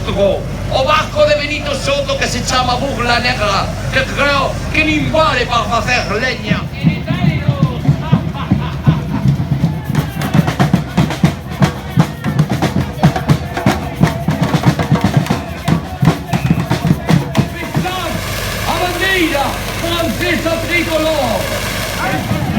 outro, o barco de Benito Soto que se chama Burla Negra, que creo que nin vale para facer leña. A bandeira francesa tricolor.